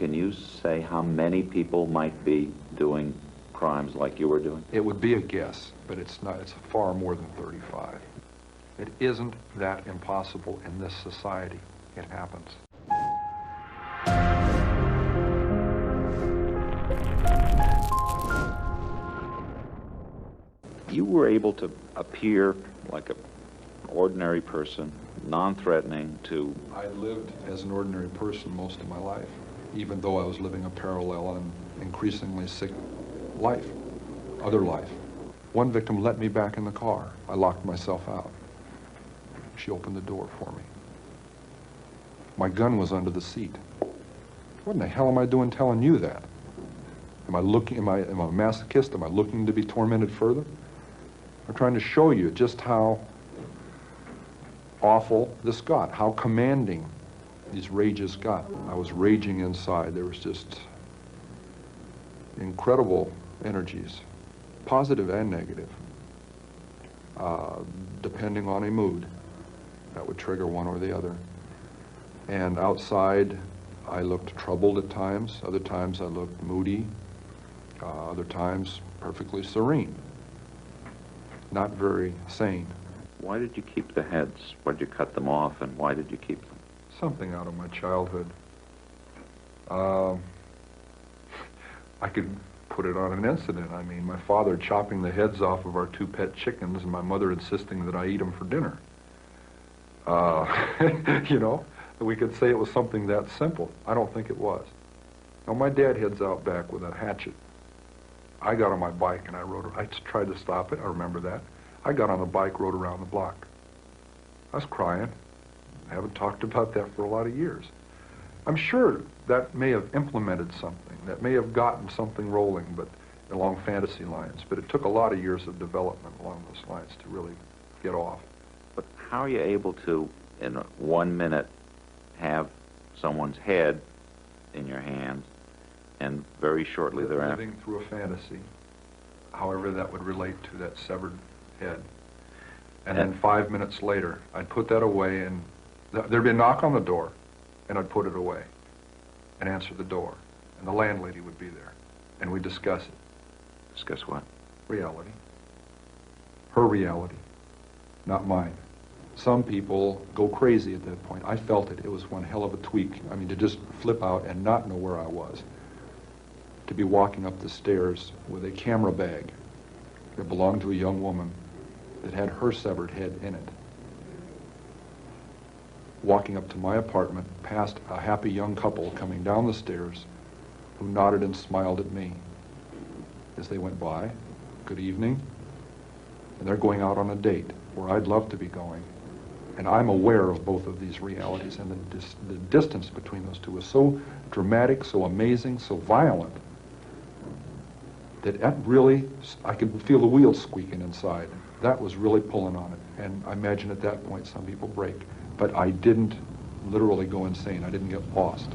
Can you say how many people might be doing crimes like you were doing? It would be a guess, but it's not. It's far more than 35. It isn't that impossible in this society. It happens. You were able to appear like an ordinary person, non-threatening to... I lived as an ordinary person most of my life, even though I was living a parallel and increasingly sick life, other life. One victim let me back in the car. I locked myself out. She opened the door for me. My gun was under the seat. What in the hell am I doing telling you that? Am I a masochist? Am I looking to be tormented further? I'm trying to show you just how awful this got, how commanding these rages got. I was raging inside. There was just incredible energies, positive and negative, depending on a mood. That would trigger one or the other. And outside, I looked troubled at times. Other times I looked moody. Other times perfectly serene. Not very sane. Why did you keep the heads? Why did you cut them off, and why did you keep them? Something out of my childhood. I could put it on an incident. I mean, my father chopping the heads off of our 2 pet chickens and my mother insisting that I eat them for dinner. You know, we could say it was something that simple. I don't think it was. Now, my dad heads out back with a hatchet. I got on my bike and I tried to stop it. I remember that. I got on the bike, rode around the block. I was crying. I haven't talked about that for a lot of years. I'm sure that may have implemented something. That may have gotten something rolling, but along fantasy lines. But it took a lot of years of development along those lines to really get off. But how are you able to, in 1 minute, have someone's head in your hands, and very shortly thereafter... Living through a fantasy, however that would relate to that severed head. And then 5 minutes later, I'd put that away, and there'd be a knock on the door, and I'd put it away and answer the door. And the landlady would be there, and we'd discuss it. Discuss what? Reality. Her reality, not mine. Some people go crazy at that point. I felt it. It was one hell of a tweak. I mean, to just flip out and not know where I was. To be walking up the stairs with a camera bag that belonged to a young woman that had her severed head in it. Walking up to my apartment past a happy young couple coming down the stairs who nodded and smiled at me as they went by. Good evening. And they're going out on a date where I'd love to be going. And I'm aware of both of these realities, and the distance between those two is so dramatic, so amazing, so violent, that really, I could feel the wheels squeaking inside. That was really pulling on it. And I imagine at that point some people break. But I didn't literally go insane. I didn't get lost.